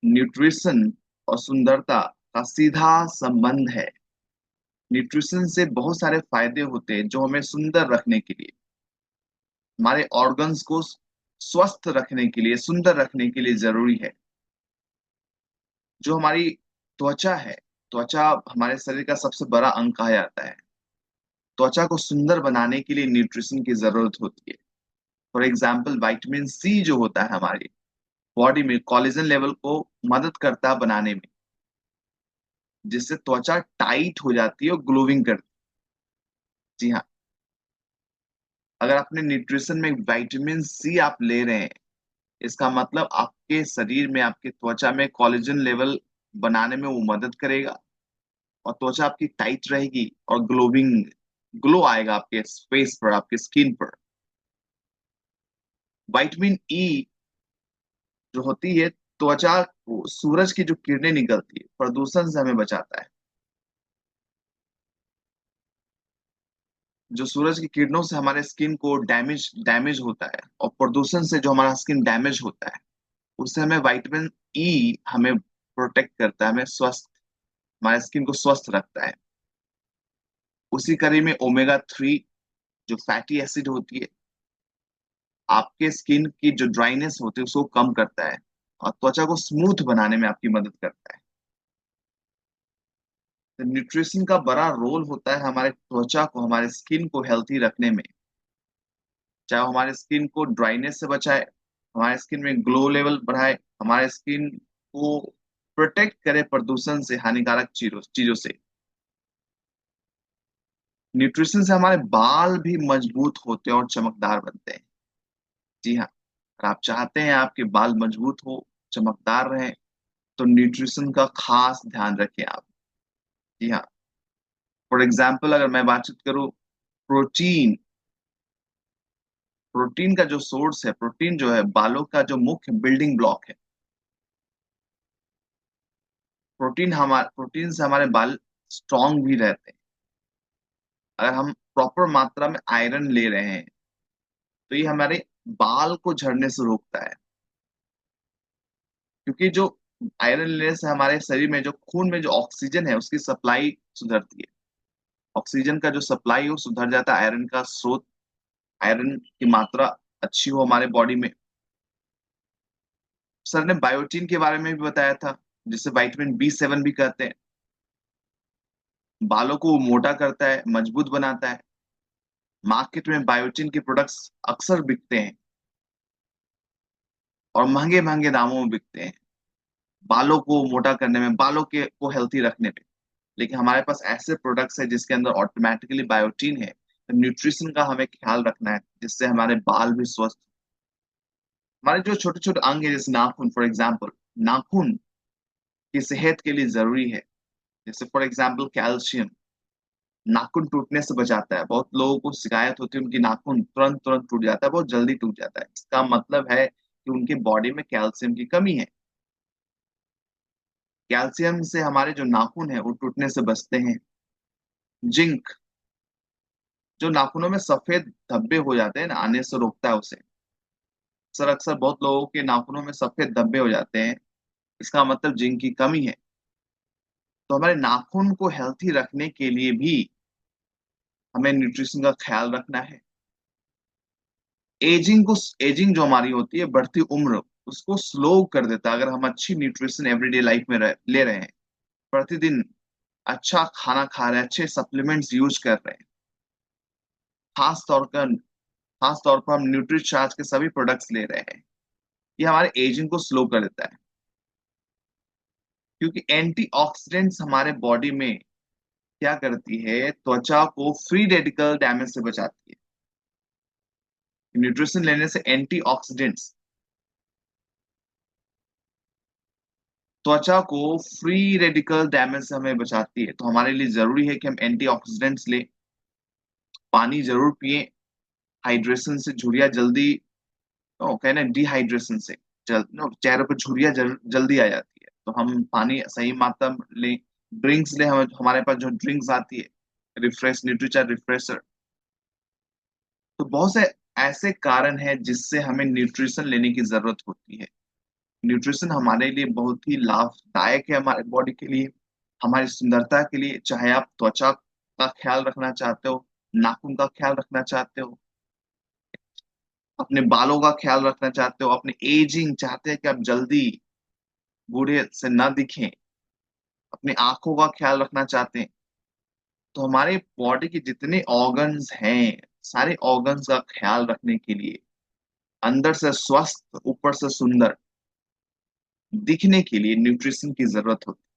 Nutrition और सुंदरता का सीधा संबंध है। न्यूट्रिशन से बहुत सारे फायदे होते हैं जो हमें सुंदर रखने के लिए, हमारे ऑर्गन्स को स्वस्थ रखने के लिए, सुंदर रखने के लिए जरूरी है। जो हमारी त्वचा है, त्वचा हमारे शरीर का सबसे बड़ा अंग कहा जाता है। त्वचा को सुंदर बनाने के लिए न्यूट्रिशन की जरूरत होती है। फॉर एग्जाम्पल, विटामिन सी जो होता है हमारी बॉडी में कोलेजन लेवल को मदद करता है बनाने में, जिससे त्वचा टाइट हो जाती है और ग्लोविंग करती है। जी हाँ, अगर आपने न्यूट्रिशन में विटामिन सी आप ले रहे हैं, इसका मतलब आपके शरीर में, आपके त्वचा में कोलेजन लेवल बनाने में वो मदद करेगा और त्वचा आपकी टाइट रहेगी और ग्लो आएगा आपके फेस पर, आपके स्किन पर। विटामिन ई जो होती है, त्वचा को सूरज की जो किरणें निकलती है प्रदूषण से हमें बचाता है। जो सूरज की किरणों से हमारे स्किन को डैमेज डैमेज होता है, और प्रदूषण से जो हमारा स्किन डैमेज होता है, उससे हमें विटामिन ई हमें प्रोटेक्ट करता है, हमें स्वस्थ, हमारे स्किन को स्वस्थ रखता है। उसी कड़ी में ओमेगा 3 जो फैटी एसिड होती है, आपके स्किन की जो ड्राइनेस होती है उसको कम करता है और त्वचा को स्मूथ बनाने में आपकी मदद करता है। तो न्यूट्रिशन का बड़ा रोल होता है हमारे त्वचा को, हमारे स्किन को हेल्थी रखने में। चाहे वो हमारे स्किन को ड्राइनेस से बचाए, हमारे स्किन में ग्लो लेवल बढ़ाए, हमारे स्किन को प्रोटेक्ट करे प्रदूषण से, हानिकारक चीजों चीजों से। न्यूट्रिशन से हमारे बाल भी मजबूत होते हैं और चमकदार बनते हैं। जी हाँ, अगर आप चाहते हैं आपके बाल मजबूत हो, चमकदार रहे, तो न्यूट्रिशन का खास ध्यान रखें आप। जी हाँ, फॉर एग्जाम्पल अगर मैं बातचीत करूँ, प्रोटीन, प्रोटीन का जो सोर्स है, प्रोटीन जो है बालों का जो मुख्य बिल्डिंग ब्लॉक है। प्रोटीन से हमारे बाल स्ट्रांग भी रहते हैं। अगर हम प्रॉपर मात्रा में आयरन ले रहे हैं, तो ये हमारे बाल को झड़ने से रोकता है। क्योंकि जो आयरन लेने से हमारे शरीर में जो खून में जो ऑक्सीजन है उसकी सप्लाई सुधरती है। ऑक्सीजन का जो सप्लाई है वो सुधर जाता है, आयरन का स्रोत, आयरन की मात्रा अच्छी हो हमारे बॉडी में। सर ने बायोटीन के बारे में भी बताया था, जिसे विटामिन बी 7 भी कहते हैं। बालों को वो मोटा करता है, मजबूत बनाता है। मार्केट में बायोटीन के प्रोडक्ट्स अक्सर बिकते हैं और महंगे महंगे दामों में बिकते हैं, बालों को मोटा करने में, बालों के को हेल्थी रखने में। लेकिन हमारे पास ऐसे प्रोडक्ट्स है जिसके अंदर ऑटोमेटिकली बायोटीन है। तो न्यूट्रिशन का हमें ख्याल रखना है, जिससे हमारे बाल भी स्वस्थ। हमारे जो छोटे छोटे अंग है, जैसे नाखून फॉर एग्जाम्पल, नाखून की सेहत के लिए जरूरी है। जैसे फॉर एग्जाम्पल कैल्शियम नाखून टूटने से बचाता है। बहुत लोगों को शिकायत होती है उनकी नाखून तुरंत तुरंत टूट जाता है, बहुत जल्दी टूट जाता है। इसका मतलब है कि उनके बॉडी में कैल्शियम की कमी है। कैल्शियम से हमारे जो नाखून है वो टूटने से बचते हैं। जिंक जो नाखूनों में सफेद धब्बे हो जाते हैं ना, आने से रोकता है उसे। सर अक्सर बहुत लोगों के नाखूनों में सफेद धब्बे हो जाते हैं, इसका मतलब जिंक की कमी है। तो हमारे नाखून को हेल्थी रखने के लिए भी हमें न्यूट्रिशन का ख्याल रखना है। एजिंग जो हमारी होती है, बढ़ती उम्र, उसको स्लो कर देता है अगर हम अच्छी न्यूट्रिशन एवरीडे लाइफ में ले रहे हैं। प्रतिदिन अच्छा खाना खा रहे हैं, अच्छे सप्लीमेंट्स यूज कर रहे हैं। खास तौर पर खास तौर पर हम न्यूट्रीचार्ज के सभी प्रोडक्ट्स ले रहे हैं। ये हमारे एजिंग को स्लो कर देता है, क्योंकि एंटीऑक्सीडेंट्स हमारे बॉडी में क्या करती है, त्वचा को फ्री रेडिकल डैमेज से बचाती है। न्यूट्रिशन लेने से एंटीऑक्सीडेंट्स त्वचा को फ्री रेडिकल डैमेज से हमें बचाती है। तो हमारे लिए जरूरी है कि हम एंटीऑक्सीडेंट्स लें, पानी जरूर पिए। हाइड्रेशन से झुर्रियाँ जल्दी, कहना डिहाइड्रेशन से चेहरे पर झुर्रियाँ जल्दी आ जाती है। तो हम पानी सही मात्रा में लें। ड्रिंक्स लें, हमारे पास जो ड्रिंक्स आती है, रिफ्रेश, न्यूट्रीचार्ज रिफ्रेशर। तो बहुत से ऐसे कारण हैं जिससे हमें न्यूट्रिशन लेने की जरूरत होती है। न्यूट्रिशन हमारे लिए बहुत ही लाभदायक है, हमारे बॉडी के लिए, हमारी सुंदरता के लिए। चाहे आप त्वचा का ख्याल रखना चाहते हो, नाखून का ख्याल रखना चाहते हो, अपने बालों का ख्याल रखना चाहते हो, अपने एजिंग चाहते हैं कि आप जल्दी बूढ़े से ना दिखें, अपनी आंखों का ख्याल रखना चाहते हैं, तो हमारे बॉडी के जितने ऑर्गन्स हैं, सारे ऑर्गन्स का ख्याल रखने के लिए, अंदर से स्वस्थ ऊपर से सुंदर दिखने के लिए न्यूट्रिशन की जरूरत होती है।